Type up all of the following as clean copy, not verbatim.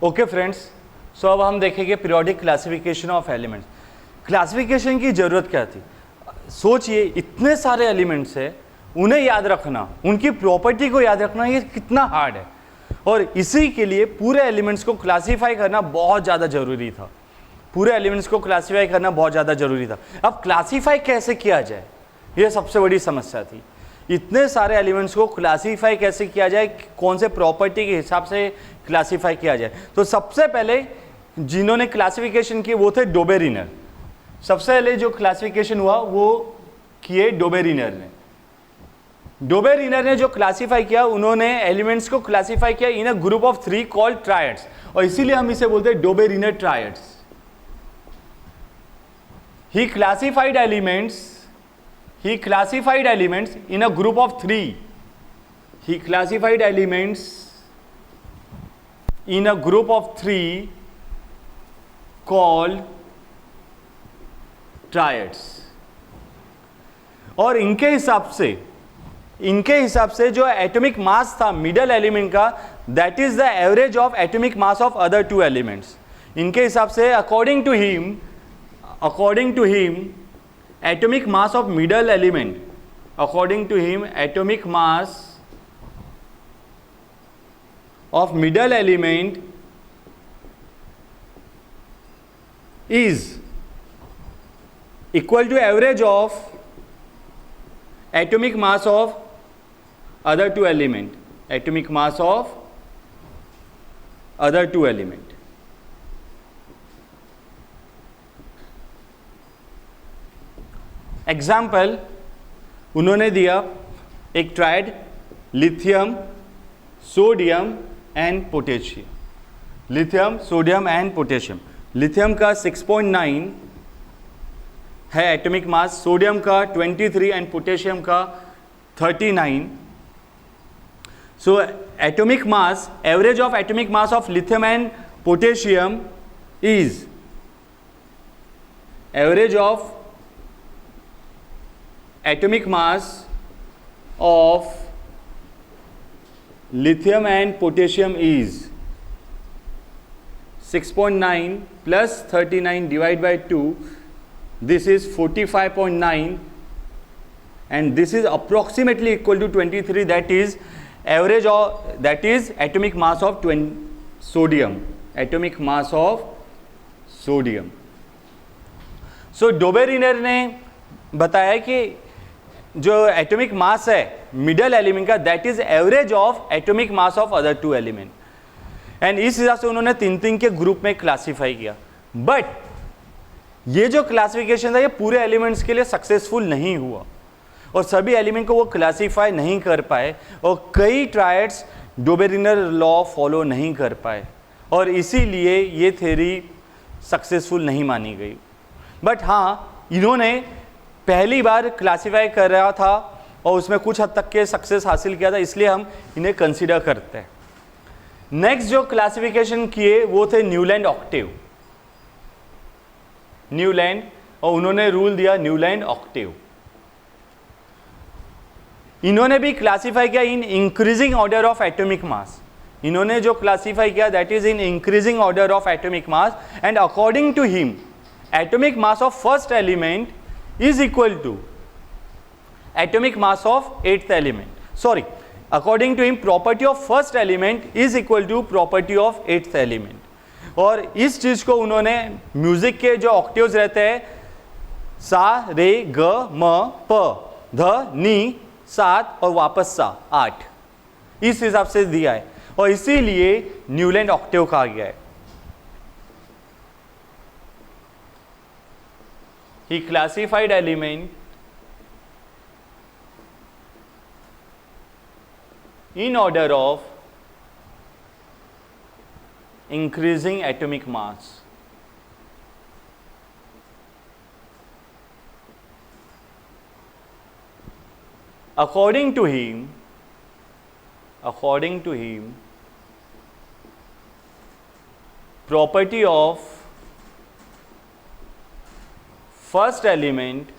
Okay friends, सो अब हम देखेंगे periodic classification of elements. Classification की ज़रूरत क्या थी? सोचिए, इतने सारे एलिमेंट्स है, उन्हें याद रखना, उनकी प्रॉपर्टी को याद रखना, ये कितना हार्ड है। और इसी के लिए पूरे एलिमेंट्स को क्लासीफाई करना बहुत ज़्यादा ज़रूरी था। पूरे एलिमेंट्स को क्लासीफाई करना बहुत ज़्यादा ज़रूरी था। अब क्लासीफाई कैसे किया जाए, ये सबसे बड़ी समस्या थी। इतने सारे एलिमेंट्स को क्लासीफाई कैसे किया जाए, कौन से प्रॉपर्टी के हिसाब से क्लासीफाई किया जाए। तो सबसे पहले जिन्होंने क्लासिफिकेशन की वो थे डोबेरिनर। सबसे पहले जो क्लासिफिकेशन हुआ वो किए डोबेरिनर ने। डोबेरिनर ने जो क्लासीफाई किया, उन्होंने एलिमेंट्स को क्लासीफाई किया in a group of 3 called triads, और इसीलिए हम इसे बोलते हैं Dobereiner triads. He classified elements in a group of 3. He classified elements in a group of 3 called triads. और इनके हिसाब से जो एटॉमिक मास था मिडल एलिमेंट का, that is the average of atomic mass of other 2 elements. इनके हिसाब से according to him atomic mass of middle element, according to him atomic mass of middle element is equal to average of atomic mass of other 2 element, atomic mass of other 2 element. Example उन्होंने दिया एक triad, lithium, sodium and potassium. Lithium, sodium and potassium. Lithium का 6.9 है atomic mass, sodium का 23 and potassium का 39। So atomic mass, average of atomic mass of lithium and potassium is average of atomic mass of lithium and potassium is 6.9 plus 39 divided by 2, this is 45.9, and this is approximately equal to 23, that is average of, that is atomic mass of sodium, atomic mass of sodium. So Dobereiner ने बताया कि जो atomic मास है middle element का, that is average of atomic mass of other 2 element. And इस हिसाब से उन्होंने 3 के ग्रुप में क्लासीफाई किया। बट ये जो क्लासिफिकेशन था ये पूरे एलिमेंट्स के लिए सक्सेसफुल नहीं हुआ, और सभी एलिमेंट को वो क्लासीफाई नहीं कर पाए, और कई ट्रायड्स डोबेरिनर लॉ फॉलो नहीं कर पाए, और इसीलिए ये थ्योरी सक्सेसफुल नहीं मानी गई। बट हाँ, इन्होंने पहली बार क्लासीफाई कर रहा था और उसमें कुछ हद तक के सक्सेस हासिल किया था, इसलिए हम इन्हें कंसीडर करते हैं। नेक्स्ट जो क्लासिफिकेशन किए वो थे न्यूलैंड ऑक्टेव। न्यूलैंड, और उन्होंने रूल दिया न्यूलैंड ऑक्टेव। इन्होंने भी क्लासीफाई किया in increasing order of atomic mass. इन्होंने जो क्लासीफाई किया that is in increasing order of atomic mass, and according to him atomic mass of first element is equal to atomic mass of 8th element. Sorry, according to him property of first element is equal to property of 8th element. और इस चीज को उन्होंने music के जो octaves रहते हैं, सा, रे, ग, म, प, ध, नी, 7 और वापस सा 8, इस हिसाब से दिया है, और इसीलिए न्यूलैंड ऑक्टेव कहा गया है। He classified element in order of increasing atomic mass. According to him, property of first element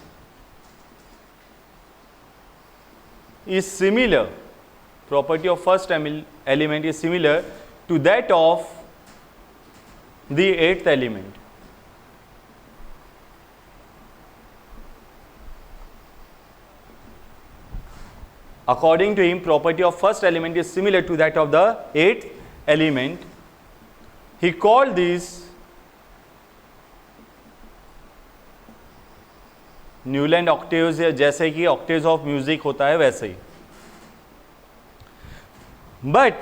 is similar, property of first element is similar to that of the eighth element. According to him, property of first element is similar to that of the eighth element. He called these Newland octaves, जैसे कि octaves of music होता है वैसे ही. But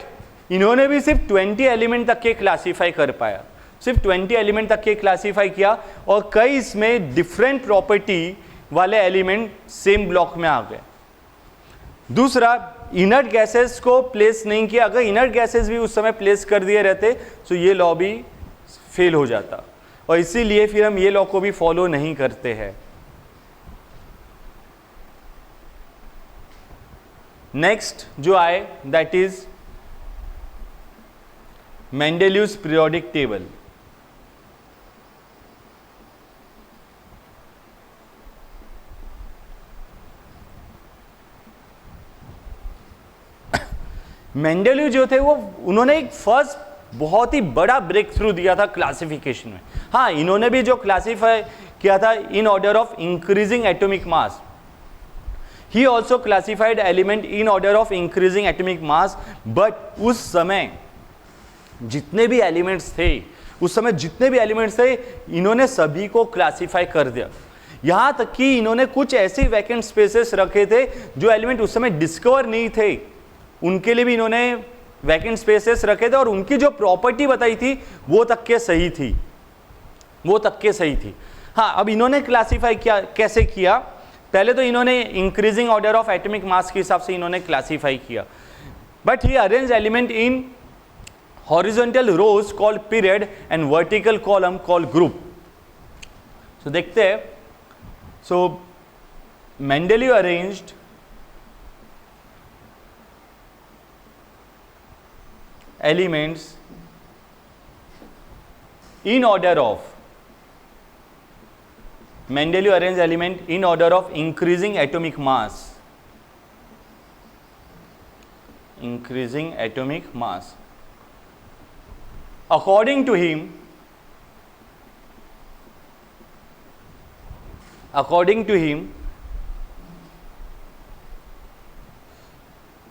इन्होंने भी सिर्फ 20 element तक के क्लासीफाई कर पाया, सिर्फ 20 एलिमेंट तक के क्लासीफाई किया, और कई इसमें डिफरेंट प्रॉपर्टी वाले एलिमेंट सेम ब्लॉक में आ गए. दूसरा, इनर्ट गैसेस को प्लेस नहीं किया. अगर इनर्ट गैसेस भी उस समय प्लेस कर दिए रहते तो ये लॉ भी फेल हो जाता, और इसीलिए फिर हम ये लॉ को भी फॉलो नहीं करते हैं. नेक्स्ट जो आए that is Mendeleev's periodic table. Mendeleev जो थे वो उन्होंने एक फर्स्ट बहुत ही बड़ा ब्रेक थ्रू दिया था क्लासिफिकेशन में. हाँ, इन्होंने भी जो क्लासीफाई किया था इन order of increasing atomic mass. He also classified element in order of increasing atomic mass. But उस समय जितने भी एलिमेंट्स थे, इन्होंने सभी को क्लासीफाई कर दिया. यहां तक कि इन्होंने कुछ ऐसे वैकेंट स्पेसेस रखे थे जो एलिमेंट उस समय डिस्कवर नहीं थे, उनके लिए भी इन्होंने वैकेंट स्पेसेस रखे थे, और उनकी जो प्रॉपर्टी बताई थी वो तक के सही थी. हाँ, अब इन्होंने क्लासीफाई किया, कैसे किया? पहले तो इन्होंने increasing order of atomic mass के हिसाब से इन्होंने क्लासीफाई किया. But he arrange element in horizontal rows called period and vertical column called group. So देखते हैं. So Mendeleev arranged elements in order of, Mendeleev arranged element in order of increasing atomic mass. According to him,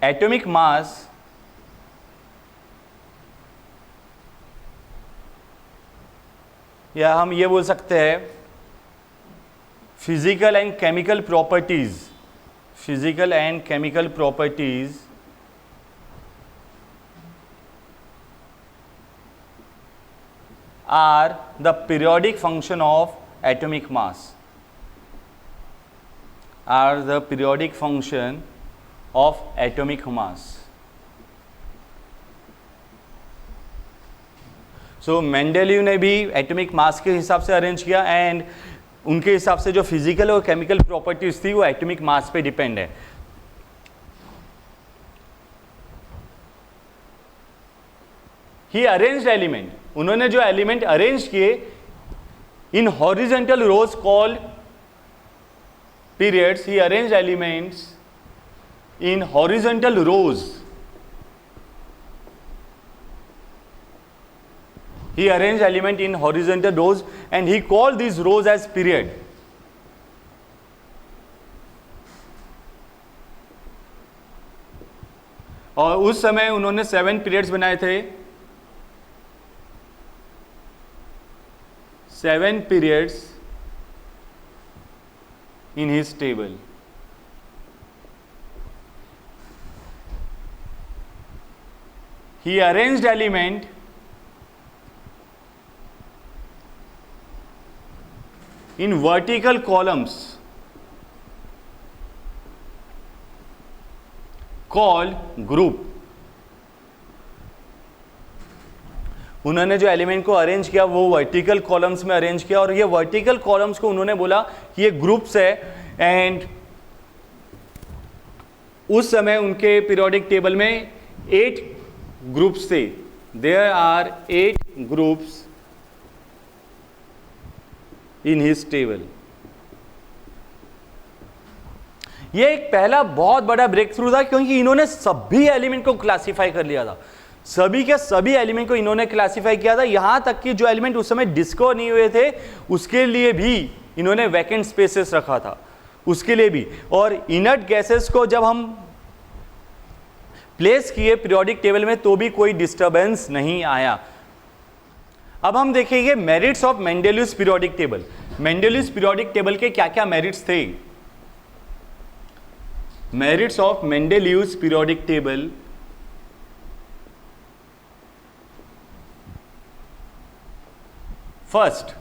atomic mass या हम ये बोल सकते हैं physical and chemical properties are the periodic function of atomic mass. So Mendeleev ने भी atomic mass के हिसाब से अरेंज किया, एंड उनके हिसाब से जो फिजिकल और केमिकल प्रॉपर्टीज थी वो एटॉमिक मास पे डिपेंड है. ही अरेंज्ड एलिमेंट, उन्होंने जो एलिमेंट अरेंज किए in horizontal rows called periods. He arranged elements in horizontal rows. He arranged element in horizontal rows and he called these rows as period. और उस समय उन्होंने 7 periods बनाए थे. 7 periods in his table. He arranged element in vertical columns called group. उन्होंने जो element को arrange किया वो वर्टिकल कॉलम्स में अरेंज किया, और ये वर्टिकल कॉलम्स को उन्होंने बोला कि ये ग्रुप्स है. एंड उस समय उनके पीरियोडिक टेबल में 8 ग्रुप्स थे. There are 8 groups in his table. ये एक पहला बहुत बड़ा ब्रेक थ्रू था, क्योंकि इन्होंने सभी एलिमेंट को क्लासिफाई कर लिया था. सभी के सभी एलिमेंट को इन्होंने क्लासिफाई किया था, यहां तक कि जो एलिमेंट उस समय डिस्कवर नहीं हुए थे उसके लिए भी इन्होंने वैकेंट स्पेसेस रखा था, उसके लिए भी। और इनर्ट गैसेस को जब हम प्लेस किए पीरियोडिक टेबल में तो भी कोई डिस्टरबेंस नहीं आया। अब हम देखेंगे merits of Mendeleev's periodic table. Mendeleev's periodic table के क्या क्या मेरिट्स थे? Merits of Mendeleev's periodic table. First,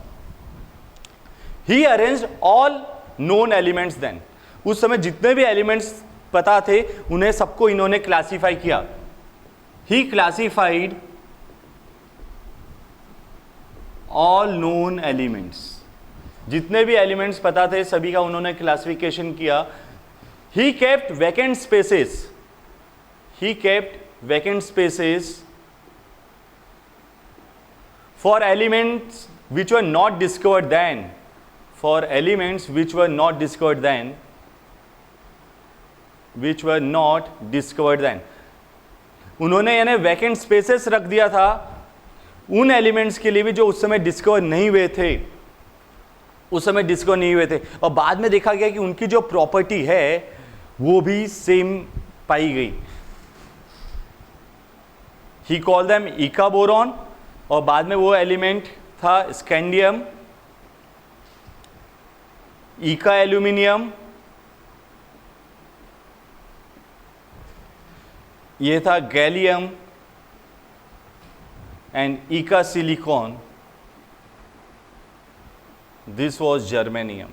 he arranged all known elements then. उस समय जितने भी एलिमेंट्स पता थे उन्हें सबको इन्होंने क्लासिफाई किया। ही क्लासिफाइड ऑल नोन एलिमेंट्स, जितने भी एलिमेंट्स पता थे सभी का उन्होंने क्लासिफिकेशन किया। He kept vacant spaces, he kept vacant spaces for elements which were not discovered then, for elements which were not discovered then, which were not discovered then। उन्होंने यानी वैकेंट स्पेसेस रख दिया था उन एलिमेंट्स के लिए भी जो उस समय डिस्कवर नहीं हुए थे, उस समय डिस्कवर नहीं हुए थे। और बाद में देखा गया कि उनकी जो प्रॉपर्टी है वो भी सेम पाई गई। ही कॉल देम इका बोरॉन, और बाद में वो एलिमेंट था स्कैंडियम, इका एल्यूमिनियम, ये था गैलियम, एंड इका सिलिकॉन, दिस वाज जर्मेनियम।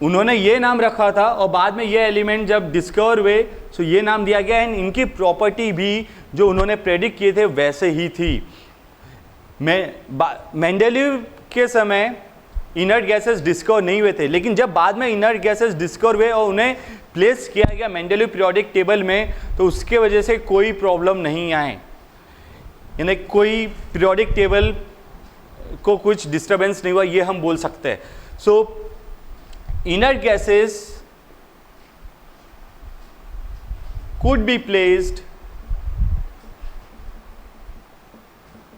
उन्होंने ये नाम रखा था और बाद में ये एलिमेंट जब डिस्कवर हुए तो ये नाम दिया गया। एंड इनकी प्रॉपर्टी भी जो उन्होंने प्रेडिक्ट किए थे वैसे ही थी। मेंडेलीव के समय इनर्ट गैसेस डिस्कवर नहीं हुए थे, लेकिन जब बाद में इनर्ट गैसेस डिस्कवर हुए और उन्हें प्लेस किया गया मेंडेलीव पीरियोडिक टेबल में, तो उसके वजह से कोई प्रॉब्लम नहीं आए, यानी कोई पीरियोडिक टेबल को कुछ डिस्टर्बेंस नहीं हुआ, ये हम बोल सकते हैं। सो inert gases could be placed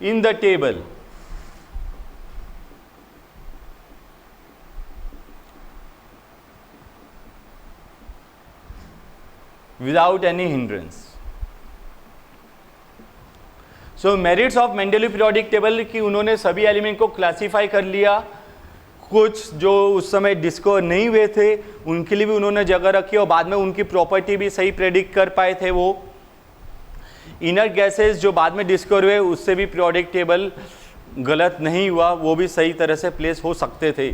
in the table without any hindrance। So merits of Mendeleev periodic table कि उन्होंने सभी एलिमेंट को क्लासीफाई कर लिया, कुछ जो उस समय डिस्कवर नहीं हुए थे उनके लिए भी उन्होंने जगह रखी और बाद में उनकी प्रॉपर्टी भी सही प्रेडिक्ट कर पाए थे। वो इनर्ट गैसेस जो बाद में डिस्कवर हुए उससे भी पीरियोडिक टेबल गलत नहीं हुआ, वो भी सही तरह से प्लेस हो सकते थे।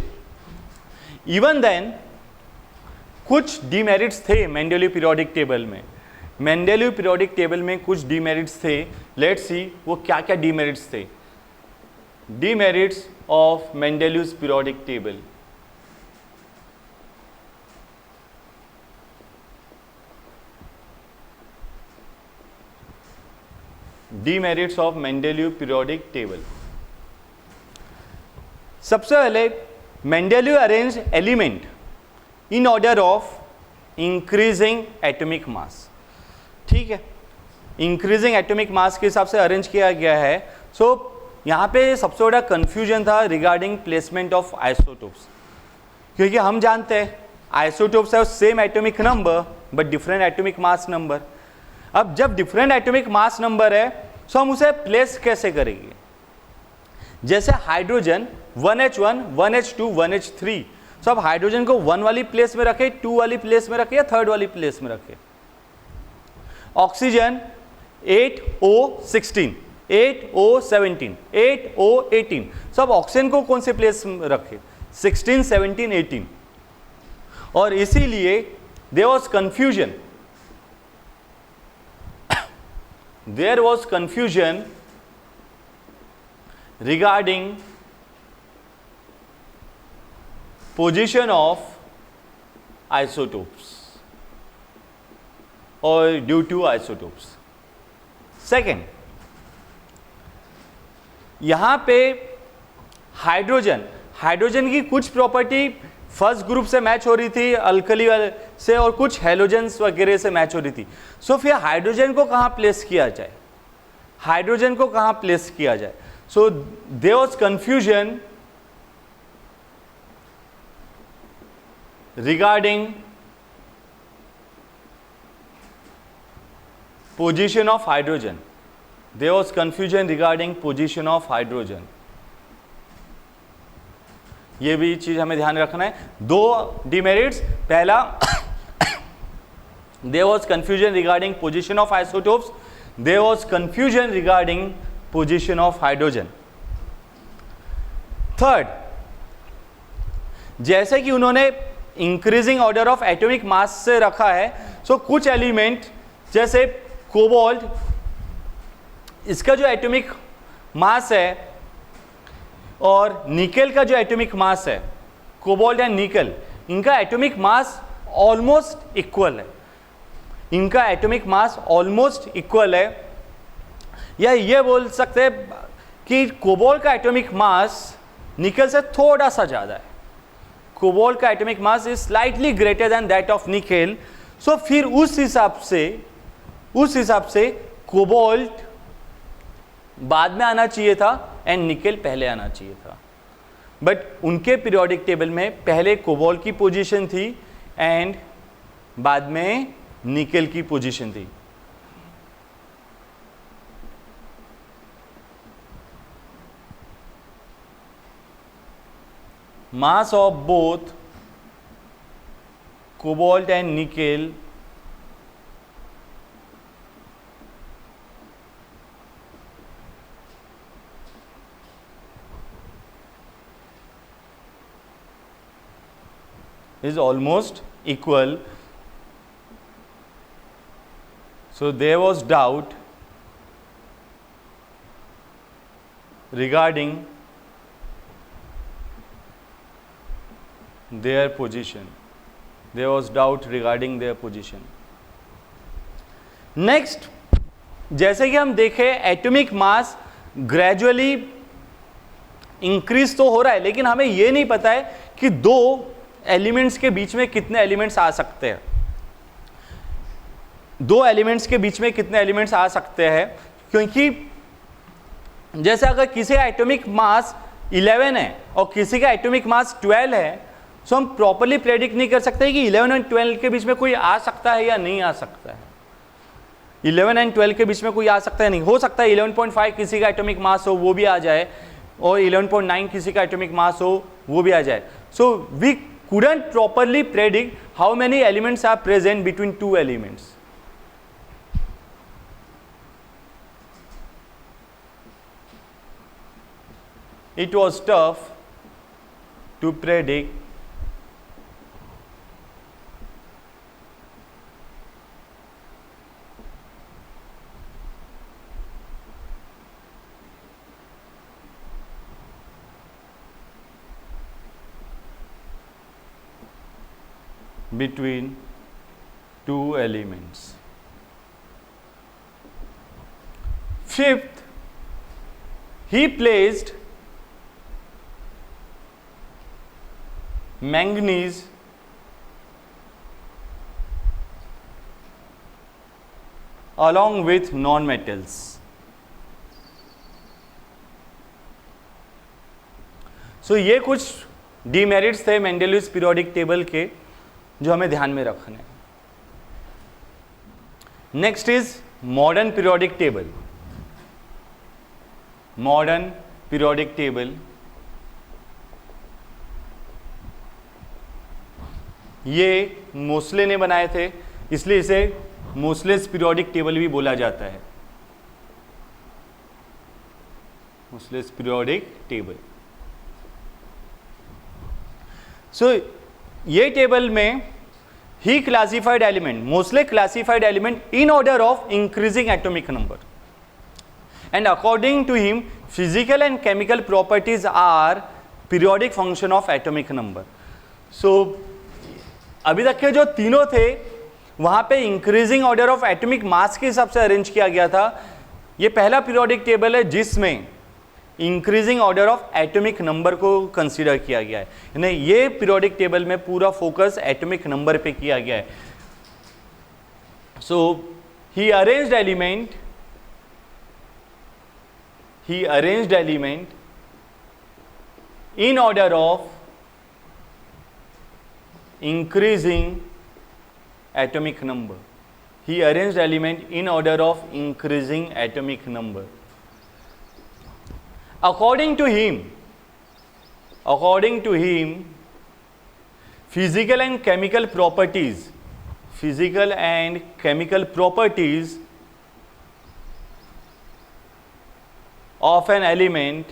इवन देन कुछ डीमेरिट्स थे मेंडेलीव पीरियोडिक टेबल में। मेंडेलीव पीरियोडिक टेबल में कुछ डीमेरिट्स थे, लेट्स सी वो क्या क्या डीमेरिट्स थे। Demerits of Mendeleev's periodic table। Demerits of Mendeleev periodic table। सबसे पहले Mendeleev arranged element in order of increasing atomic mass। ठीक है, increasing atomic mass के हिसाब से अरेंज किया गया है। सो यहाँ पे सबसे बड़ा कन्फ्यूजन था रिगार्डिंग प्लेसमेंट ऑफ आइसोटोप्स, क्योंकि हम जानते हैं आइसोटोप्स है same atomic number but different atomic mass number. अब जब डिफरेंट एटॉमिक मास नंबर है तो हम उसे प्लेस कैसे करेंगे? जैसे हाइड्रोजन 1H1, 1H2, 1H3, तो अब हाइड्रोजन को 1 वाली प्लेस में रखे, 2 वाली प्लेस में रखे या 3rd वाली प्लेस में रखे। ऑक्सीजन 8O16, 8O17, 8O18, सब ऑक्सीजन को कौन से प्लेस में रखे? 16, 17, 18। और इसीलिए there was confusion, there was confusion regarding position of isotopes और ड्यू टू आइसोटोप्स। सेकेंड, यहां पे हाइड्रोजन की कुछ प्रॉपर्टी फर्स्ट ग्रुप से मैच हो रही थी, अल्कली से और कुछ हेलोजेंस वगैरह से मैच हो रही थी। सो फिर हाइड्रोजन को कहाँ प्लेस किया जाए, हाइड्रोजन को कहाँ प्लेस किया जाए? So there was confusion regarding position of hydrogen. There was confusion regarding position of hydrogen. ये भी चीज हमें ध्यान रखना है। दो डिमेरिट्स, पहला there was confusion regarding position of isotopes, there was confusion regarding position of hydrogen. Third, जैसे कि उन्होंने इंक्रीजिंग ऑर्डर ऑफ एटॉमिक मास से रखा है, सो कुछ एलिमेंट जैसे कोबाल्ट, इसका जो एटॉमिक मास है और निकेल का जो एटॉमिक मास है, कोबाल्ट एंड निकेल, इनका एटॉमिक मास ऑलमोस्ट इक्वल है, इनका एटॉमिक मास ऑलमोस्ट इक्वल है। या ये बोल सकते हैं कि कोबाल्ट का एटॉमिक मास निकेल से थोड़ा सा ज़्यादा है, कोबाल्ट का atomic mass is slightly greater than that of nickel. So फिर उस हिसाब से कोबाल्ट बाद में आना चाहिए था एंड निकेल पहले आना चाहिए था, बट उनके पीरियोडिक टेबल में पहले कोबाल्ट की पोजीशन थी एंड बाद में निकेल की पोजीशन थी। Mass of both cobalt and nickel is almost equal. So there was doubt regarding their position. There was doubt regarding their position. Next, जैसे कि हम देखें एटॉमिक मास ग्रेजुअली इंक्रीज तो हो रहा है, लेकिन हमें यह नहीं पता है कि दो एलिमेंट्स के बीच में कितने एलिमेंट्स आ सकते हैं, दो एलिमेंट्स के बीच में कितने एलिमेंट्स आ सकते हैं, क्योंकि जैसे अगर किसी का एटॉमिक मास 11 है और किसी का एटॉमिक मास 12 है, तो हम प्रॉपर्ली प्रेडिक्ट नहीं कर सकते कि 11 और 12 के बीच में कोई आ सकता है या नहीं आ सकता है। 11 एंड 12 के बीच में कोई आ सकता है, नहीं हो सकता है 11.5 किसी का एटॉमिक मास हो वो भी आ जाए और 11.9 किसी का एटॉमिक मास हो वो भी आ जाए। So we couldn't properly predict how many elements are present between two elements. It was tough to predict between two elements. Fifth, he placed manganese along with non-metals. So ये कुछ डिमेरिट्स थे मेंडेलियस periodic table के जो हमें ध्यान में रखना है। Next is modern periodic table. Modern periodic table ये मोस्ले ने बनाए थे, इसलिए इसे मोस्लेस पीरियोडिक टेबल भी बोला जाता है। मोस्लेस पीरियोडिक टेबल। सो ये टेबल में he classified element, mostly classified element in order of increasing atomic number and according to him physical and chemical properties are periodic function of atomic number. So अभी तक के जो तीनों थे वहां पे increasing order of atomic mass के हिसाब से अरेंज किया गया था। ये पहला पीरियोडिक टेबल है जिसमें increasing order of atomic number को कंसीडर किया गया है, यानी ये पीरियोडिक टेबल में पूरा फोकस एटॉमिक नंबर पे किया गया है. So he arranged element in order of increasing atomic number. He arranged element in order of increasing atomic number. According to him, physical and chemical properties of an element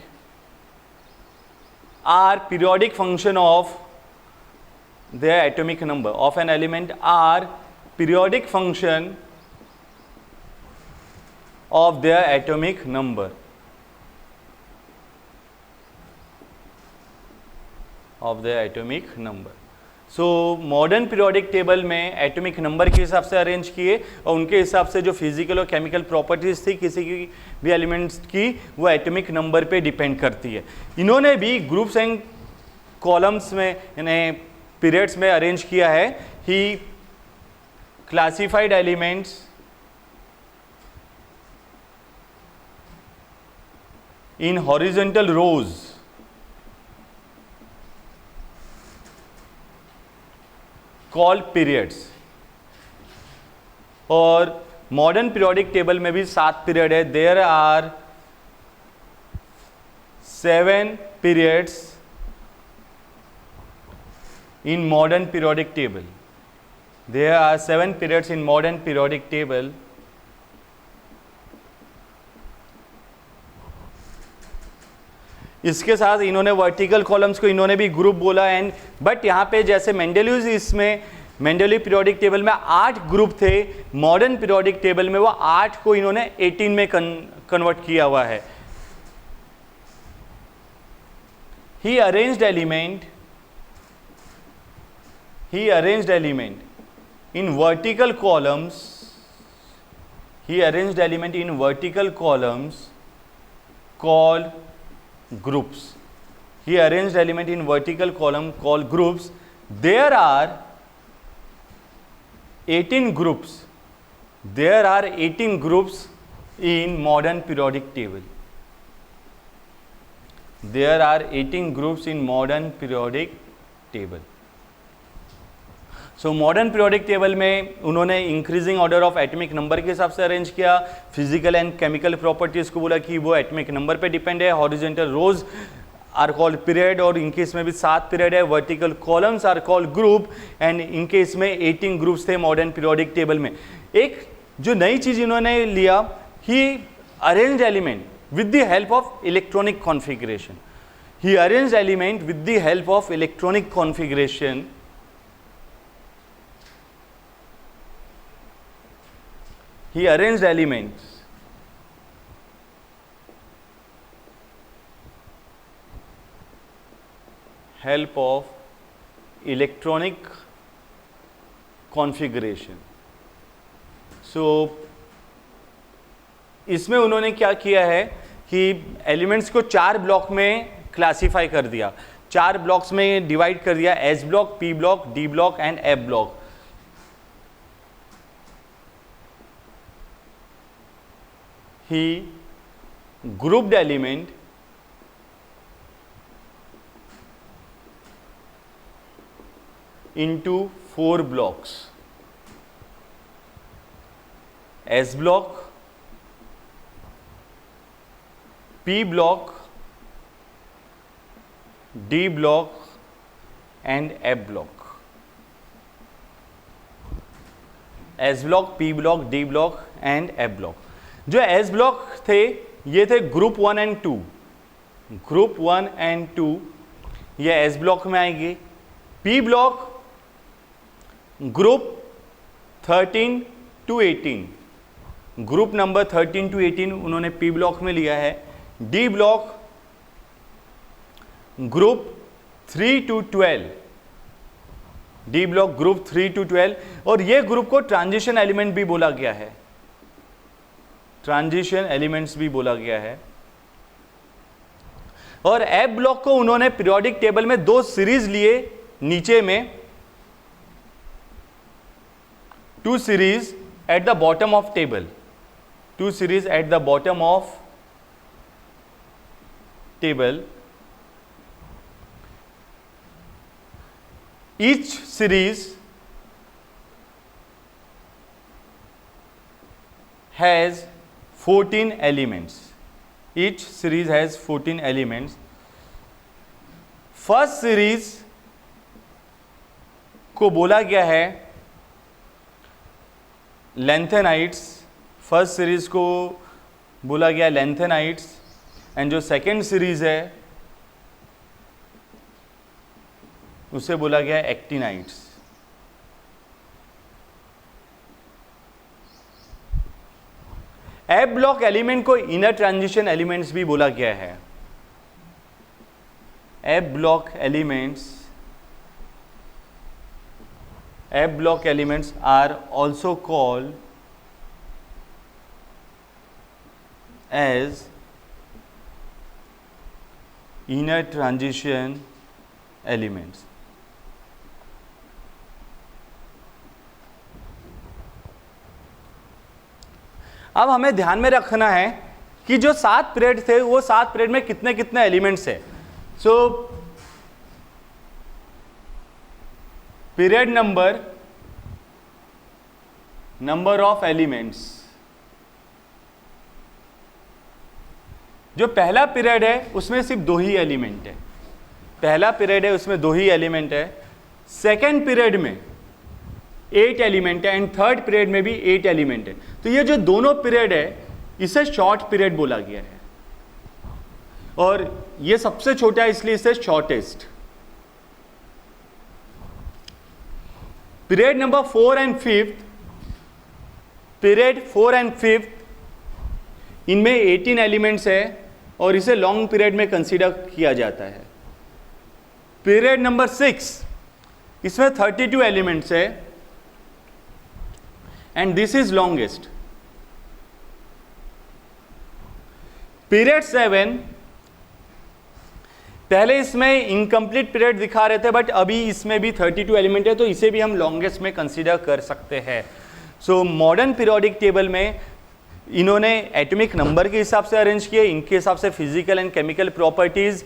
are periodic function of their atomic number. Of an element are periodic function of their atomic number. So modern periodic table में atomic number के हिसाब से arrange किए और उनके हिसाब से जो फिजिकल और केमिकल प्रॉपर्टीज थी किसी की भी एलिमेंट्स की, वो एटॉमिक नंबर पे डिपेंड करती है. इन्होंने भी ग्रुप्स एंड कॉलम्स में यानी पीरियड्स में अरेंज किया है. He classified elements in horizontal rows called periods. और मॉडर्न पीरियोडिक टेबल में भी 7 पीरियड है. There are 7 periods in modern periodic table. There are 7 periods in modern periodic table. इसके साथ इन्होंने वर्टिकल कॉलम्स को इन्होंने भी ग्रुप बोला. एंड बट यहाँ पे जैसे मेंडेलीव इसमें मेंडेलीव पीरियोडिक टेबल में 8 ग्रुप थे, मॉडर्न पीरियोडिक टेबल में वो 8 को इन्होंने 18 में कन्वर्ट किया हुआ है. He arranged element in vertical columns called groups. He arranged element in vertical column called groups. There are 18 groups. There are 18 groups in modern periodic table. There are 18 groups in modern periodic table. So modern periodic table में उन्होंने increasing order of atomic number के हिसाब से arrange किया. Physical and chemical properties को बोला कि वो एटॉमिक नंबर पे डिपेंड है. Horizontal rows are called period और इनके इसमें भी 7 पीरियड है. Vertical columns are called group and इनके इसमें 18 ग्रुप्स थे मॉडर्न पीरियोडिक टेबल में. एक जो नई चीज इन्होंने लिया, he arranged element with the help of electronic configuration. He arranged element with the help of electronic configuration. He arranged elements help of electronic configuration. So इसमें उन्होंने क्या किया है कि एलिमेंट्स को 4 ब्लॉक में क्लासिफाई कर दिया, 4 ब्लॉक्स में डिवाइड कर दिया. S block, P block, D block and F block. He grouped element into 4 blocks. S block, P block, D block and F block. S block, P block, D block and F block. जो S block थे ये थे group 1 and 2. Group 1 and 2 ये S block में आएंगे. P block group 13 to 18, group number 13 to 18 उन्होंने P block में लिया है. D block group 3 to 12, D block group 3 to 12. और ये ग्रुप को ट्रांजिशन एलिमेंट भी बोला गया है, ट्रांजिशन एलिमेंट्स भी बोला गया है. और एफ ब्लॉक को उन्होंने पीरियोडिक टेबल में दो सीरीज लिए, नीचे में 2 series at the bottom of table, 2 series at the bottom of table. Each series has 14 elements. Each series has 14 elements. First series को बोला गया है lengthenites. First series को बोला गया lengthenites. एंड जो सेकेंड सीरीज है उसे बोला गया एक्टिनाइट्स. एफ ब्लॉक एलिमेंट को इनर ट्रांजिशन एलिमेंट्स भी बोला गया है. F block elements are also called as inner transition elements. अब हमें ध्यान में रखना है कि जो 7 पीरियड थे वो 7 पीरियड में कितने कितने एलिमेंट्स है. So period number of elements. जो पहला पीरियड है उसमें सिर्फ 2 ही एलिमेंट है. पहला पीरियड है उसमें 2 ही एलिमेंट है. सेकेंड पीरियड में 8 एलिमेंट है एंड थर्ड पीरियड में भी 8 एलिमेंट है. तो ये जो दोनों पीरियड है इसे शॉर्ट पीरियड बोला गया है और ये सबसे छोटा है इसलिए इसे shortest. Period number 4 and 5, period 4 and 5 इनमें 18 एलिमेंट्स है और इसे लॉन्ग पीरियड में कंसीडर किया जाता है. पीरियड नंबर 6 इसमें 32 एलिमेंट्स है and this is longest. Period 7 पहले इसमें इनकम्प्लीट पीरियड दिखा रहे थे बट अभी इसमें भी 32 एलिमेंट है तो इसे भी हम लॉन्गेस्ट में कंसीडर कर सकते हैं. सो मॉडर्न पीरियोडिक टेबल में इन्होंने एटॉमिक नंबर के हिसाब से अरेंज किए. इनके हिसाब से physical and chemical properties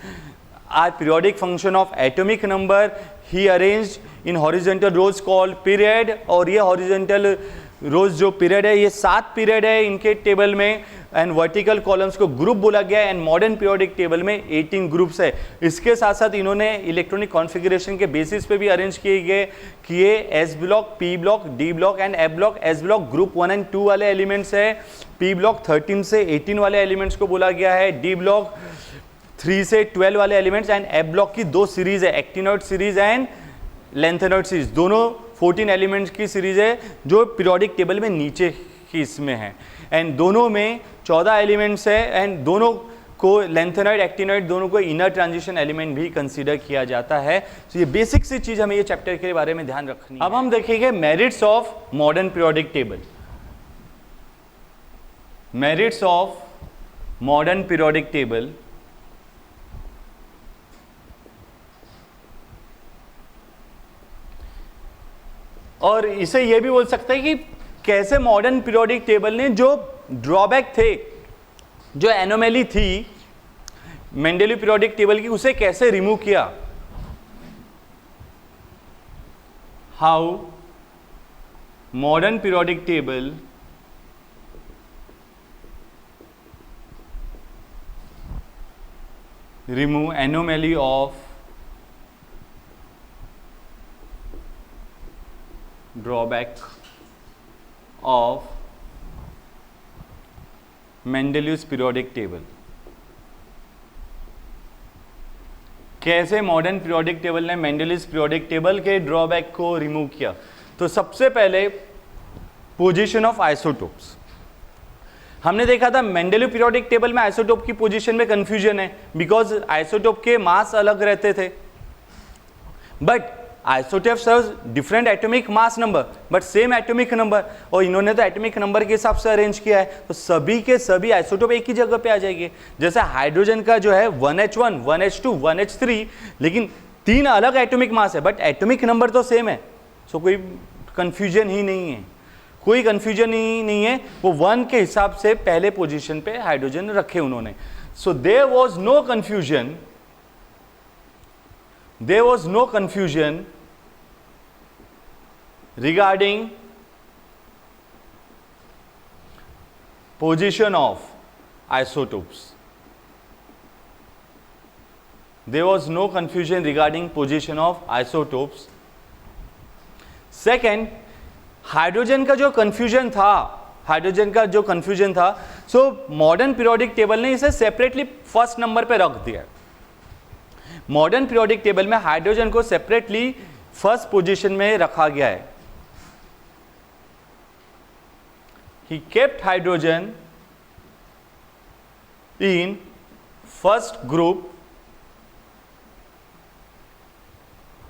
are periodic function of atomic number. He arranged in horizontal rows called period. और ये हॉरिजॉन्टल रोज जो पीरियड है ये 7 पीरियड है इनके टेबल में एंड वर्टिकल कॉलम्स को ग्रुप बोला गया एंड मॉडर्न पीरियोडिक टेबल में 18 ग्रुप्स है. इसके साथ साथ इन्होंने इलेक्ट्रॉनिक कॉन्फ़िगरेशन के बेसिस पे भी अरेंज किए S block, P block, D block and F block. S block group 1 and 2 वाले एलिमेंट्स है. पी ब्लॉक 13 से 18 वाले एलिमेंट्स को बोला गया है. डी ब्लॉक 3 से 12 वाले एलिमेंट्स एंड एफ ब्लॉक की 2 सीरीज है, actinoid series and lanthanoid series. दोनों 14 एलिमेंट्स की सीरीज है जो पीरियोडिक टेबल में नीचे की इसमें है एंड दोनों में 14 एलिमेंट्स है एंड दोनों को लेंथेनॉइड, एक्टिनॉइड दोनों को इनर ट्रांजिशन एलिमेंट भी कंसीडर किया जाता है. तो ये बेसिक सी चीज हमें ये चैप्टर के बारे में ध्यान रखनी है. अब हम देखेंगे merits of modern periodic table. Merits of modern periodic table. और इसे यह भी बोल सकते हैं कि कैसे मॉडर्न पीरियोडिक टेबल ने जो ड्रॉबैक थे, जो एनोमैली थी मेंडेलीव पीरियोडिक टेबल की, उसे कैसे रिमूव किया. How modern periodic table remove anomaly of drawback of Mendeleev's periodic table. कैसे मॉडर्न पीरियोडिक टेबल ने मेंडेलीव्स पीरियोडिक टेबल के ड्रॉबैक को रिमूव किया. तो सबसे पहले पोजीशन ऑफ आइसोटोप्स. हमने देखा था मेंडेलीव पीरियोडिक टेबल में आइसोटोप की पोजीशन में कंफ्यूजन है बिकॉज आइसोटोप के मास अलग रहते थे. But isotope serves different atomic mass number but same atomic number, और इन्होंने तो एटॉमिक नंबर के हिसाब से अरेंज किया है, तो सभी के सभी आइसोटोप एक ही जगह पे आ जाएंगे। जैसे हाइड्रोजन का जो है 1h1, 1h2, 1h3, लेकिन 3 अलग एटॉमिक मास है बट एटॉमिक नंबर तो सेम है, सो कोई कंफ्यूजन ही नहीं है, कोई कंफ्यूजन ही नहीं है। वो 1 के हिसाब से पहले पोजीशन पे हाइड्रोजन रखे उन्होंने। So there was no confusion, there was no confusion regarding position of isotopes. There was no confusion regarding position of isotopes. Second, hydrogen का जो कंफ्यूजन था, सो मॉडर्न पीरियोडिक टेबल ने इसे सेपरेटली फर्स्ट नंबर पे रख दिया। Modern periodic table में hydrogen को सेपरेटली फर्स्ट पोजीशन में रखा गया है। He kept hydrogen in first group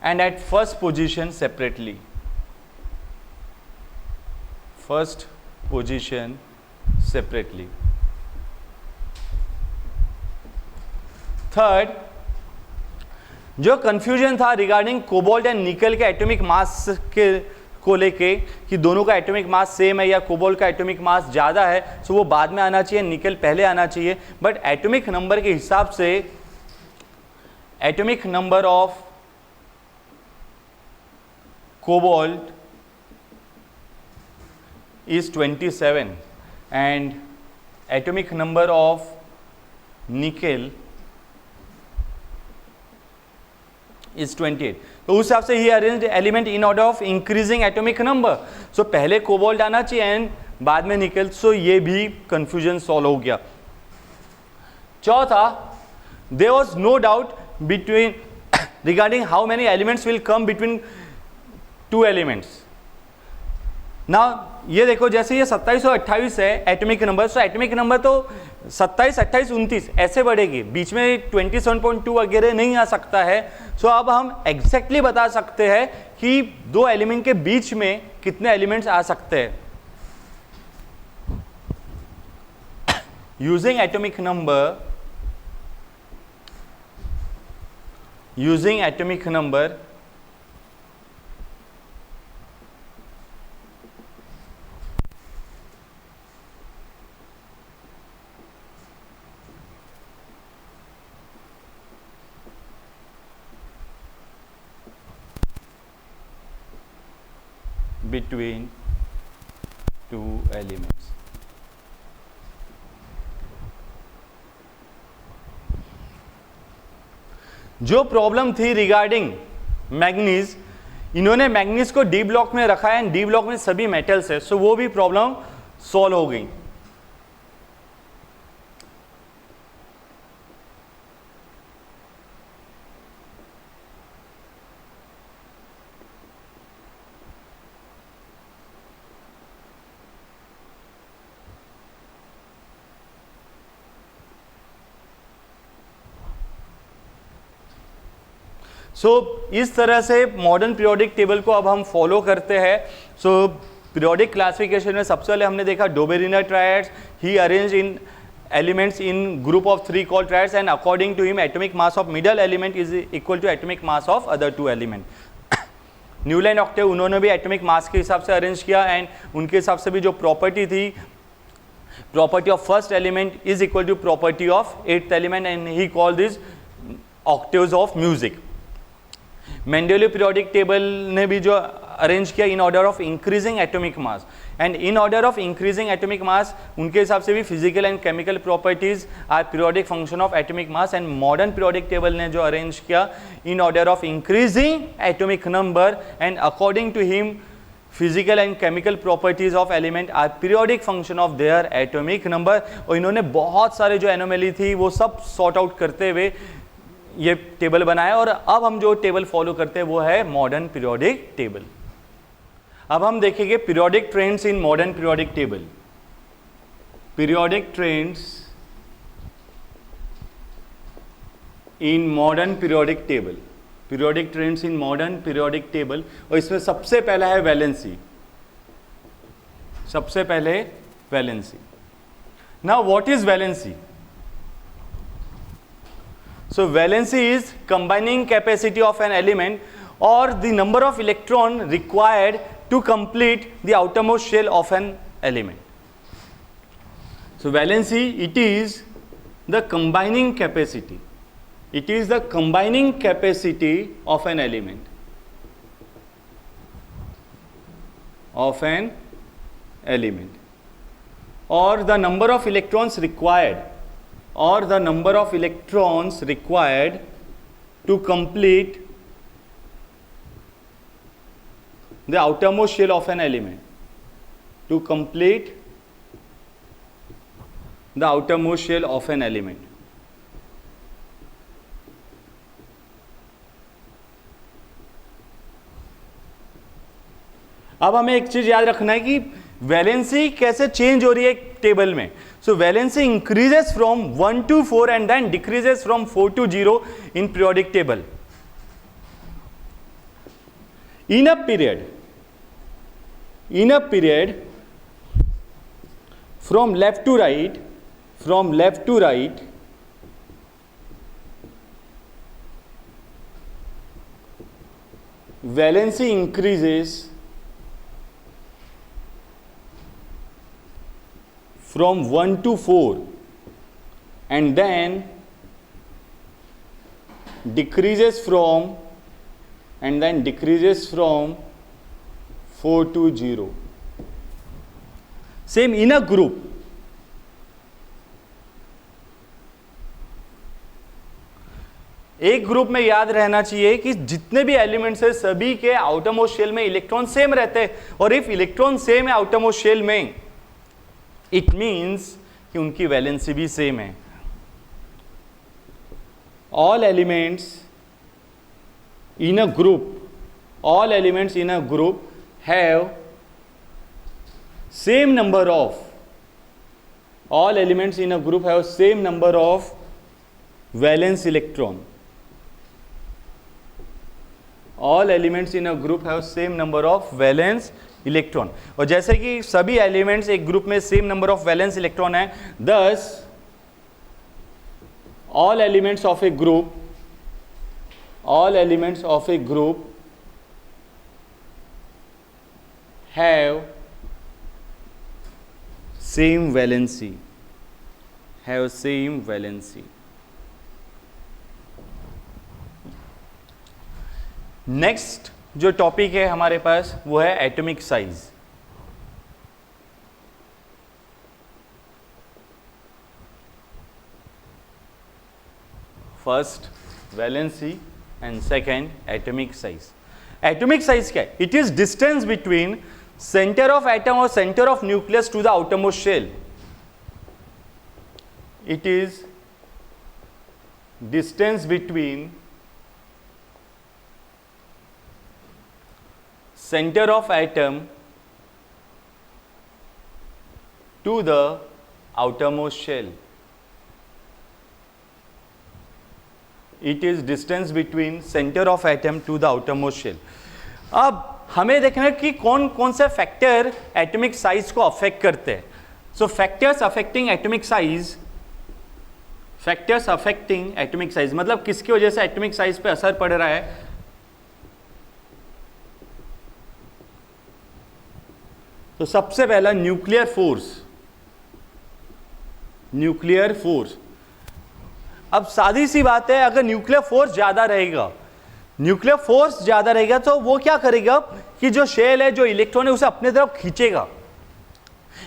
and at first position separately, first position separately. Third, जो कंफ्यूजन था रिगार्डिंग कोबाल्ट एंड निकल के एटॉमिक मास के को लेके कि दोनों का एटॉमिक मास सेम है या कोबाल्ट का एटॉमिक मास ज़्यादा है, सो वो बाद में आना चाहिए, निकल पहले आना चाहिए। बट एटॉमिक नंबर के हिसाब से atomic number of cobalt is 27 and atomic number of nickel is 28। तो उस हिसाब से he arranged element in order of increasing atomic number. So पहले कोबाल्ट आना चाहिए एंड बाद में निकल, सो ये भी कंफ्यूजन सॉल्व हो गया। चौथा, there was no doubt between regarding how many elements will come between two elements. ना ये देखो, जैसे ये 27 और 28 है atomic number, so atomic number तो 27, 28, 29 ऐसे बढ़ेगी, बीच में 27.2 वगैरह नहीं आ सकता है। सो अब हम एग्जैक्टली बता सकते हैं कि दो एलिमेंट के बीच में कितने एलिमेंट्स आ सकते हैं। Using atomic number between two elements। जो प्रॉब्लम थी रिगार्डिंग मैग्नीज, इन्होंने मैग्नीज को डी ब्लॉक में रखा है, डी ब्लॉक में सभी मेटल्स है, सो वो भी प्रॉब्लम सॉल्व हो गई। इस तरह से मॉडर्न पीरियोडिक टेबल को अब हम फॉलो करते हैं। पीरियोडिक क्लासिफिकेशन में सबसे पहले हमने देखा Dobereiner triads, he arrange in elements in group of 3 called triads and according to him atomic mass of middle element is equal to atomic mass of other 2 element. Newland octave उन्होंने भी atomic mass के हिसाब से arrange किया and उनके हिसाब से भी जो प्रॉपर्टी थी, property of first element is equal to property of 8th element and he called this octaves of music. Mendeleev periodic table ने भी जो अरेंज किया in order of increasing atomic mass and in order of increasing atomic mass, उनके हिसाब से भी physical and chemical properties are periodic function of atomic mass. And modern periodic table ने जो अरेंज किया in order of increasing atomic number and according to him physical and chemical properties of element are periodic function of their atomic number. और इन्होंने बहुत सारे जो anomaly थी वो सब सॉर्ट आउट करते हुए ये टेबल बनाया और अब हम जो टेबल फॉलो करते हैं वो है मॉडर्न पीरियोडिक टेबल। अब हम देखेंगे periodic trends in modern periodic table. Periodic trends in modern periodic table. Periodic trends in modern periodic table, और इसमें सबसे पहला है वैलेंसी, सबसे पहले valency. Now what is valency? So valency is combining capacity of an element or the number of electron required to complete the outermost shell of an element. So valency, it is the combining capacity. It is the combining capacity of an element. Of an element. Or the number of electrons required. Or the number of electrons required to complete the outermost shell of an element. To complete the outermost shell of an element. अब हमें एक चीज याद रखना है कि valency कैसे change हो रही है टेबल में. So valency increases from 1 to 4 and then decreases from 4 to 0 in periodic table. In a period from left to right, valency increases from 1 to 4 and then decreases from 4 to 0. Same in a group. एक group में याद रहना चाहिए कि जितने भी elements है सभी के आउटर मोस्ट शेल में इलेक्ट्रॉन सेम रहते हैं, और इफ इलेक्ट्रॉन सेम है आउटर मोस्ट शेल में, इट मीन्स कि उनकी वैलेंसी भी सेम है. All elements in a group have same number of valence electron. All elements in a group have same number of valence electron. और जैसे कि सभी एलिमेंट्स एक ग्रुप में same number of valence electron है, thus all elements of a group have same valency. Next जो topic है हमारे पास वो है atomic size. First valency and second atomic size. Atomic size क्या है? It is distance between centre of atom और centre of nucleus to the outermost shell. It is distance between center of atom to the outermost shell. It is distance between center of atom to the outermost shell. अब हमें देखना है कि कौन कौन से factor atomic size को affect करते हैं. सो फैक्टर्स अफेक्टिंग एटॉमिक साइज मतलब किसकी वजह से एटॉमिक साइज पे असर पड़ रहा है. तो सबसे पहला न्यूक्लियर फोर्स. अब सादी सी बात है, अगर न्यूक्लियर फोर्स ज्यादा रहेगा तो वो क्या करेगा कि जो शेल है, जो इलेक्ट्रॉन है, उसे अपने तरफ खींचेगा.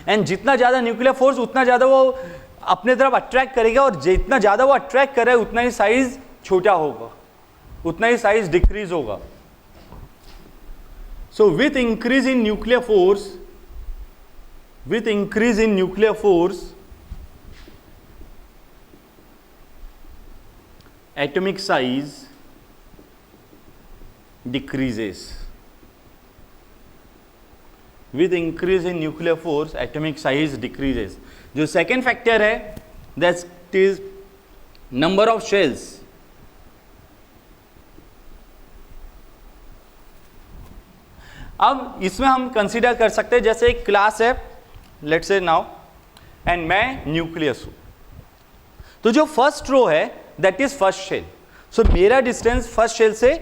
एंड जितना ज्यादा न्यूक्लियर फोर्स उतना ज्यादा वो अपने तरफ अट्रैक्ट करेगा, और जितना ज्यादा वो अट्रैक्ट करे उतना ही साइज छोटा होगा, उतना ही साइज डिक्रीज होगा. सो with increase in nuclear force atomic size decreases. With increase in nuclear force atomic size decreases. जो second factor है that is number of shells. अब इसमें हम कंसीडर कर सकते हैं जैसे एक क्लास है, लेट्स से नाउ, एंड मैं न्यूक्लियस हूं, तो जो फर्स्ट रो है दैट इज फर्स्ट शेल, सो मेरा डिस्टेंस फर्स्ट शेल से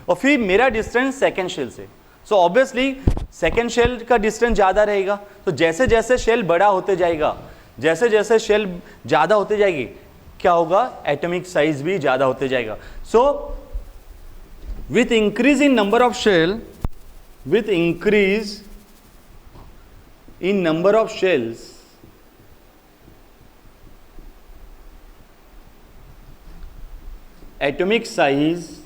और फिर मेरा डिस्टेंस सेकेंड शेल से, सो ऑब्वियसली सेकेंड शेल का डिस्टेंस ज़्यादा रहेगा, तो जैसे जैसे शेल बड़ा होते जाएगा, जैसे जैसे शेल ज़्यादा होते जाएगी, क्या होगा, एटॉमिक साइज भी ज़्यादा होते जाएगा. So with increase in number of shell, with increase in number of shells, atomic size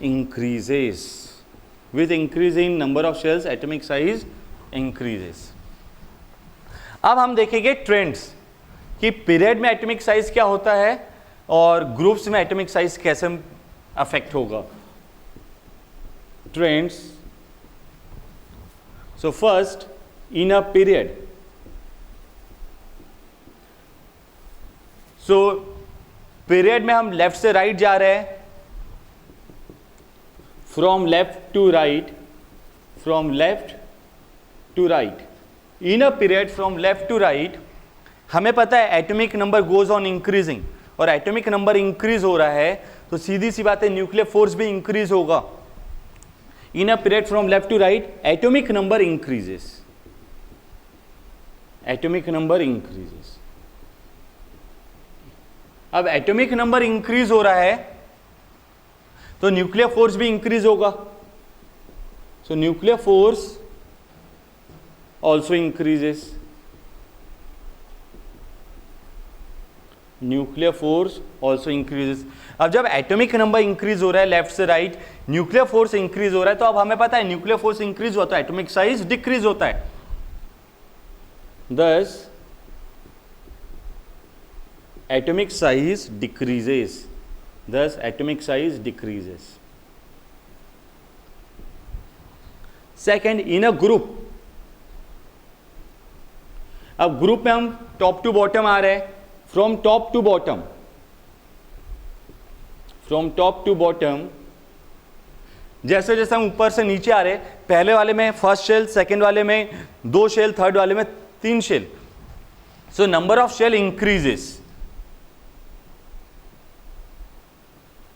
increases. With increase in number of shells, atomic size increases. अब हम देखेंगे ट्रेंड्स कि पीरियड में एटॉमिक साइज क्या होता है और ग्रुप्स में एटॉमिक साइज कैसे अफेक्ट होगा. Trends. So first, in a period, so period में हम लेफ्ट से राइट जा रहे हैं, from left to right, from left to right. In a period from left to right, हमें पता है atomic number goes on increasing, और एटॉमिक नंबर इंक्रीज हो रहा है तो सीधी सी बात है न्यूक्लियर फोर्स भी इंक्रीज होगा. In a period from left to right, atomic number increases. Atomic number increases. अब एटॉमिक नंबर इंक्रीज हो रहा है तो न्यूक्लियर फोर्स भी इंक्रीज होगा. सो nuclear force also increases. Nuclear force also increases. अब जब एटॉमिक नंबर इंक्रीज हो रहा है लेफ्ट से राइट, न्यूक्लियर फोर्स इंक्रीज हो रहा है, तो अब हमें पता है न्यूक्लियर फोर्स इंक्रीज हुआ तो एटॉमिक साइज डिक्रीज होता है. thus atomic size decreases. Thus atomic size decreases. Second, in a group, अब ग्रुप में हम टॉप टू बॉटम आ रहे हैं, from top to bottom, from top to bottom, जैसे जैसे हम ऊपर से नीचे आ रहे हैं, पहले वाले में फर्स्ट शेल, सेकंड वाले में 2 शेल, थर्ड वाले में 3 shell, so number of shell increases.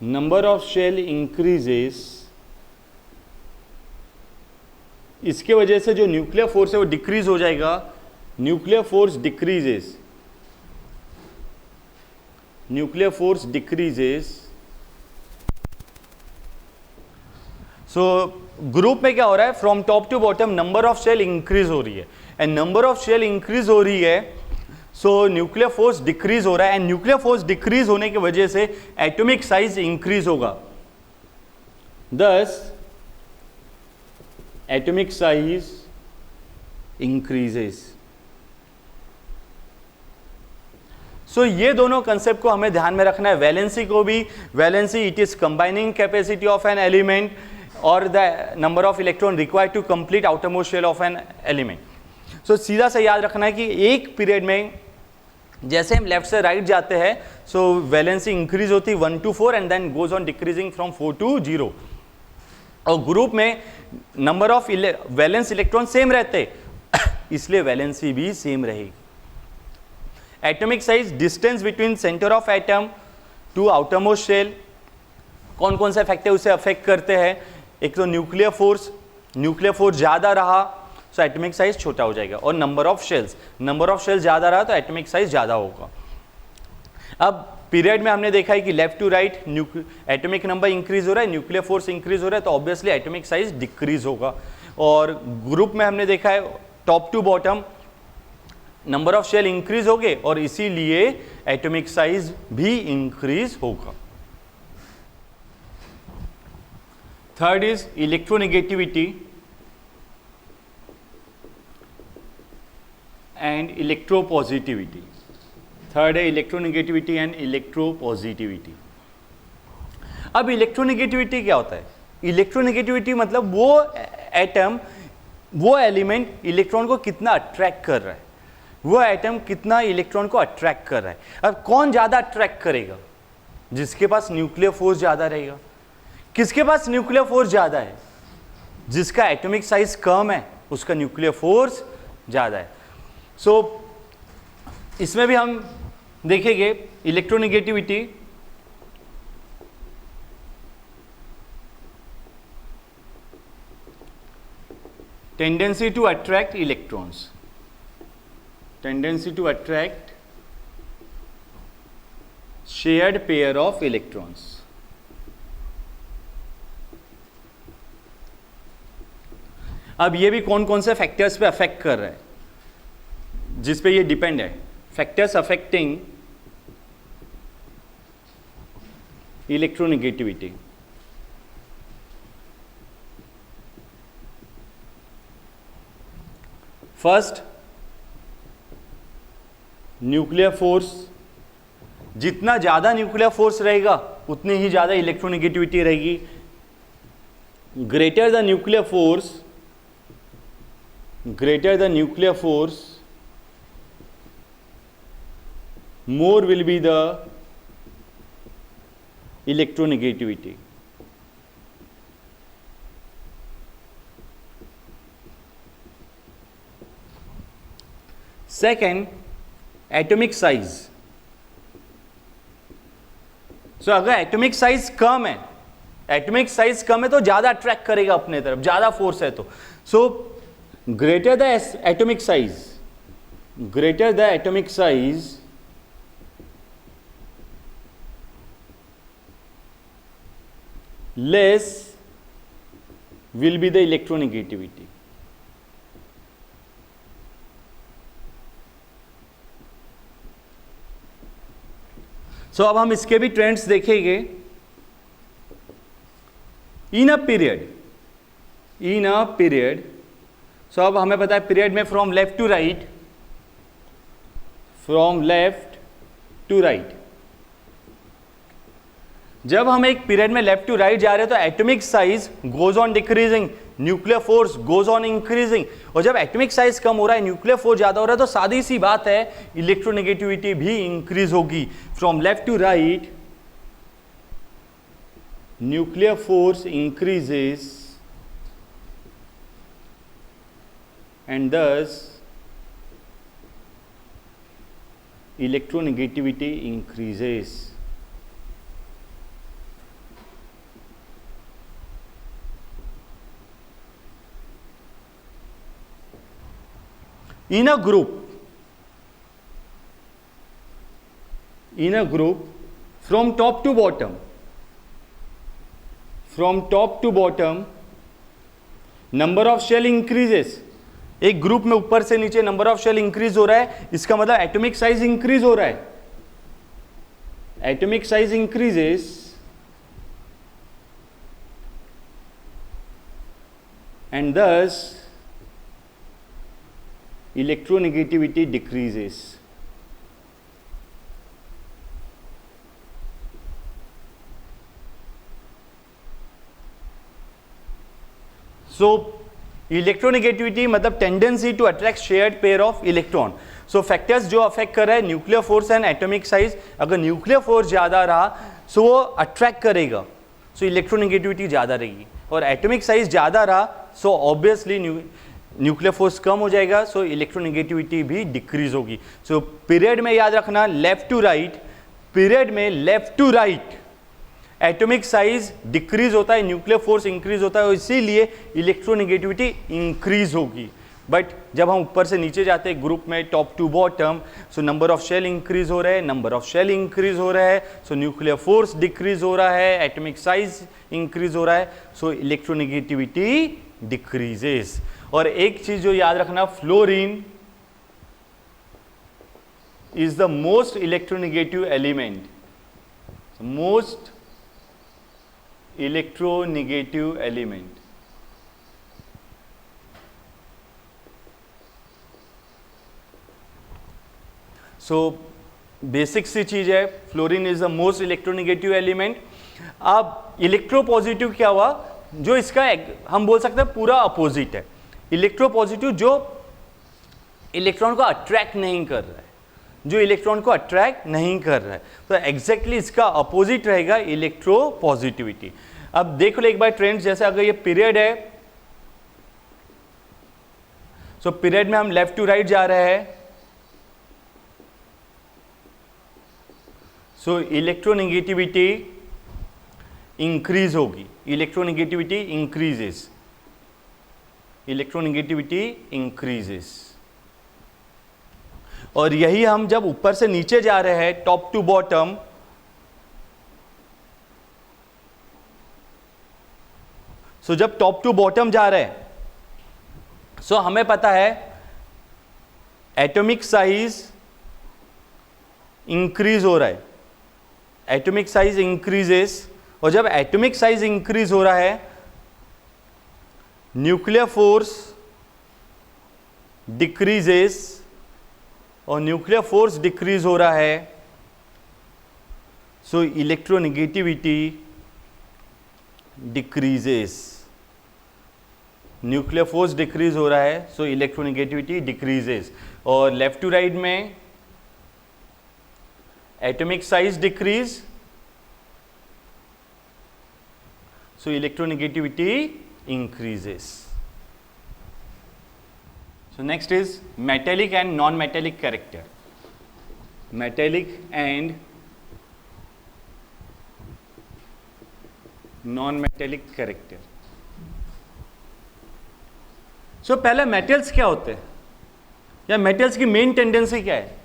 Number of shell increases. इसके वजह से जो न्यूक्लियर फोर्स है वो डिक्रीज हो जाएगा. Nuclear force decreases. Nuclear force decreases. So group में क्या हो रहा है, from top to bottom number of shell increase हो रही है, and number of shell increase हो रही है, सो न्यूक्लियर फोर्स डिक्रीज हो रहा है, एंड न्यूक्लियर फोर्स डिक्रीज होने की वजह से एटॉमिक साइज इंक्रीज होगा. दस एटॉमिक साइज इंक्रीजेस. सो ये दोनों कंसेप्ट को हमें ध्यान में रखना है. वैलेंसी को भी, valency it is combining capacity of an element और the number of electron required to complete outermost shell of an element. So सीधा सा याद रखना है कि एक पीरियड में जैसे हम लेफ्ट से राइट जाते हैं, सो वैलेंसी इंक्रीज होती है 1 to 4 and then goes on decreasing from 4 to 0. और ग्रुप में number of valence electron same रहते इसलिए वैलेंसी भी सेम रहेगी. Atomic size, distance between centre of atom to outermost shell, कौन कौन से फैक्टर उसे अफेक्ट करते हैं. एक तो न्यूक्लियर फोर्स, न्यूक्लियर फोर्स ज़्यादा रहा तो एटॉमिक साइज छोटा हो जाएगा, और number of shells, number of shells ज़्यादा रहा तो एटॉमिक साइज ज़्यादा होगा. अब पीरियड में हमने देखा है कि left to right atomic number increase हो रहा है, न्यूक्लियर फोर्स इंक्रीज हो रहा है, तो ऑब्वियसली एटॉमिक साइज डिक्रीज होगा. और ग्रुप में हमने देखा है top to bottom number of shell increase हो गए और इसीलिए एटॉमिक साइज भी इंक्रीज होगा. Third is electronegativity and electropositivity. Third है इलेक्ट्रोनेगेटिविटी एंड इलेक्ट्रोपॉजिटिविटी. अब इलेक्ट्रोनेगेटिविटी क्या होता है? इलेक्ट्रोनेगेटिविटी मतलब वो एटम, वो एलिमेंट इलेक्ट्रॉन को कितना अट्रैक्ट कर रहा है, वो एटम कितना इलेक्ट्रॉन को अट्रैक्ट कर रहा है. अब कौन ज़्यादा अट्रैक्ट करेगा? जिसके पास न्यूक्लियर फोर्स ज़्यादा रहेगा. किसके पास न्यूक्लियर फोर्स ज़्यादा है? जिसका एटॉमिक साइज कम है उसका न्यूक्लियर फोर्स ज़्यादा है। सो इसमें भी हम देखेंगे electronegativity. Tendency to attract electrons, tendency to attract shared pair of electrons. अब ये भी कौन कौन से फैक्टर्स पे अफेक्ट कर रहा है, जिस पे ये डिपेंड है। Factors affecting electronegativity. First, nuclear force. जितना ज्यादा न्यूक्लियर फोर्स रहेगा उतनी ही ज्यादा इलेक्ट्रोनेगेटिविटी रहेगी। Greater the nuclear force, greater the nuclear force, more will be the electronegativity. Second, atomic size. So अगर एटॉमिक साइज कम है, एटॉमिक साइज कम है तो ज्यादा अट्रैक्ट करेगा अपने तरफ, ज्यादा फोर्स है तो। सो greater the atomic size, greater the atomic size, less will be the electronegativity. So अब हम इसके भी ट्रेंड्स देखेंगे। इन अ पीरियड, सो अब हमें पता है पीरियड में from left to right, from left to right. जब हम एक पीरियड में लेफ्ट टू राइट जा रहे हैं तो atomic size goes on decreasing, nuclear force goes on increasing. और जब एटॉमिक साइज कम हो रहा है, न्यूक्लियर फोर्स ज्यादा हो रहा है, तो सादी सी बात है इलेक्ट्रोनेगेटिविटी भी इंक्रीज होगी। From left to right nuclear force increases and thus electronegativity increases. In a group from top to bottom, number of shell increases. एक ग्रुप में ऊपर से नीचे नंबर ऑफ शेल इंक्रीज हो रहा है, इसका मतलब एटॉमिक साइज इंक्रीज हो रहा है। Atomic size increases and thus electronegativity decreases. So electronegativity मतलब tendency to attract shared pair of electron. So factors जो अफेक्ट कर रहा है nuclear force and atomic size. अगर न्यूक्लियर फोर्स ज्यादा रहा सो वो अट्रैक्ट करेगा, सो इलेक्ट्रोनेगेटिविटी ज्यादा रहेगी। और एटॉमिक साइज ज्यादा रहा सो ऑब्वियसली न्यूक्लियर फोर्स कम हो जाएगा, सो इलेक्ट्रोनेगेटिविटी भी डिक्रीज होगी। सो पीरियड में याद रखना लेफ्ट टू राइट, पीरियड में left to right atomic size decrease होता है, न्यूक्लियर फोर्स इंक्रीज होता है और इसीलिए इलेक्ट्रोनेगेटिविटी इंक्रीज होगी। बट जब हम ऊपर से नीचे जाते हैं ग्रुप में top to bottom, so number of shell increase हो रहा है, नंबर ऑफ शेल इंक्रीज हो रहा है, सो न्यूक्लियर फोर्स डिक्रीज हो रहा है, एटॉमिक साइज इंक्रीज हो रहा है, सो इलेक्ट्रोनेगेटिविटी डिक्रीजेस। और एक चीज जो याद रखना, fluorine is the most electronegative element, most electronegative element. So basic सी चीज है, fluorine is the most electronegative element. अब इलेक्ट्रोपॉजिटिव क्या हुआ, जो इसका हम बोल सकते हैं पूरा अपोजिट है। इलेक्ट्रोपॉजिटिव जो इलेक्ट्रॉन को अट्रैक्ट नहीं कर रहा है, जो इलेक्ट्रॉन को अट्रैक्ट नहीं कर रहा है, तो एग्जैक्टली इसका अपोजिट रहेगा इलेक्ट्रोपॉजिटिविटी। अब देख लो एक बार ट्रेंड, जैसे अगर ये पीरियड है सो पीरियड में हम लेफ्ट टू राइट जा रहे हैं, सो इलेक्ट्रोनेगेटिविटी इंक्रीज होगी, इलेक्ट्रोनेगेटिविटी इंक्रीजेस, इलेक्ट्रोनेगेटिविटी इंक्रीजेस। और यही हम जब ऊपर से नीचे जा रहे हैं, टॉप टू बॉटम, सो जब टॉप टू बॉटम जा रहे हैं, सो हमें पता है एटॉमिक साइज इंक्रीज हो रहा है, एटॉमिक साइज इंक्रीजेस। और जब एटॉमिक साइज इंक्रीज हो रहा है, न्यूक्लियर फोर्स डिक्रीजेस, और न्यूक्लियर फोर्स डिक्रीज हो रहा है, so electronegativity decreases. Nuclear force decrease हो रहा है, सो इलेक्ट्रोनेगेटिविटी डिक्रीजेस। और लेफ्ट टू राइट में atomic size decrease, so electronegativity increases. So next is metallic and non-metallic character. Metallic and non-metallic character. So पहले metals क्या होते हैं, या metals की main tendency क्या है,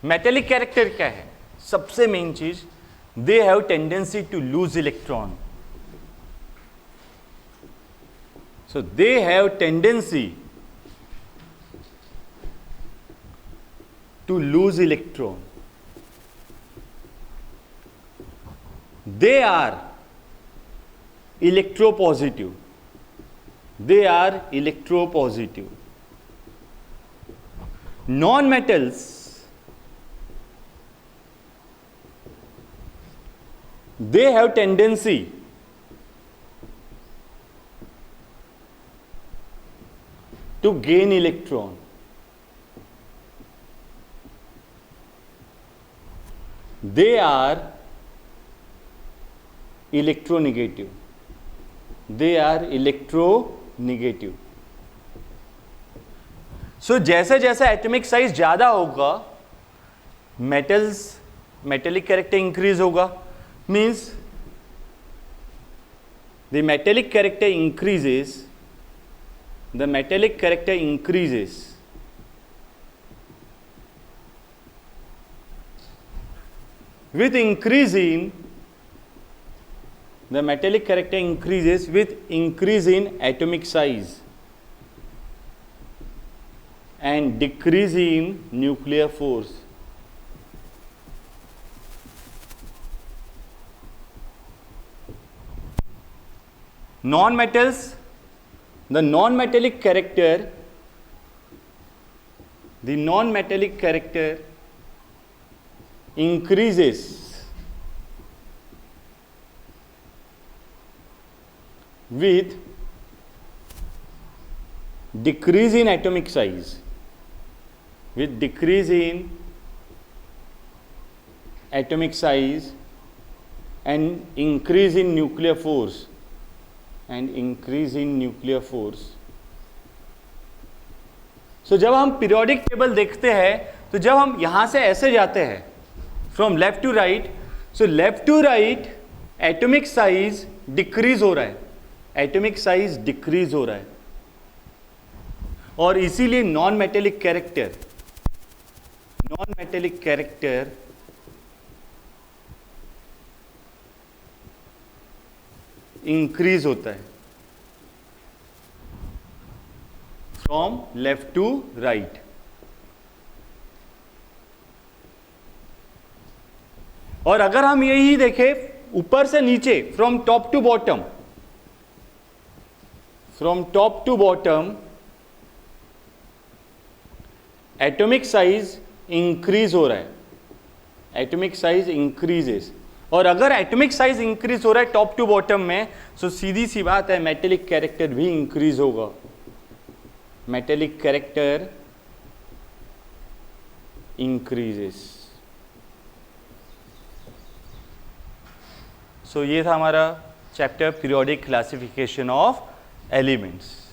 metallic character क्या है? सबसे main चीज, they have tendency to lose electron. So they have tendency to lose electron. They are electropositive. They are electropositive. Non-metals, they have tendency to gain electron. They are electronegative. They are electronegative. So जैसे जैसे atomic size ज़्यादा होगा, metals, metallic character increase होगा, means the metallic character increases, the metallic character increases with increasing, the metallic character increases with increase in atomic size and decrease in nuclear force. Non-metals, the non-metallic character, the non-metallic character increases with decrease in atomic size, with decrease in atomic size and increase in nuclear force, and increase in nuclear force. So जब हम periodic table देखते हैं, तो जब हम यहाँ से ऐसे जाते हैं from left to right, so left to right atomic size decrease हो रहा है, एटॉमिक साइज डिक्रीज हो रहा है, और इसीलिए नॉन मेटेलिक कैरेक्टर इंक्रीज होता है फ्रॉम लेफ्ट टू राइट। और अगर हम यही देखें ऊपर से नीचे, from top to bottom, from top to bottom atomic size increase हो रहा है, एटॉमिक साइज इंक्रीजेस। और अगर एटॉमिक साइज इंक्रीज हो रहा है टॉप टू बॉटम में, तो सीधी सी बात है मेटेलिक कैरेक्टर भी इंक्रीज होगा, मेटेलिक कैरेक्टर इंक्रीजेस। सो ये था हमारा chapter periodic classification of elements.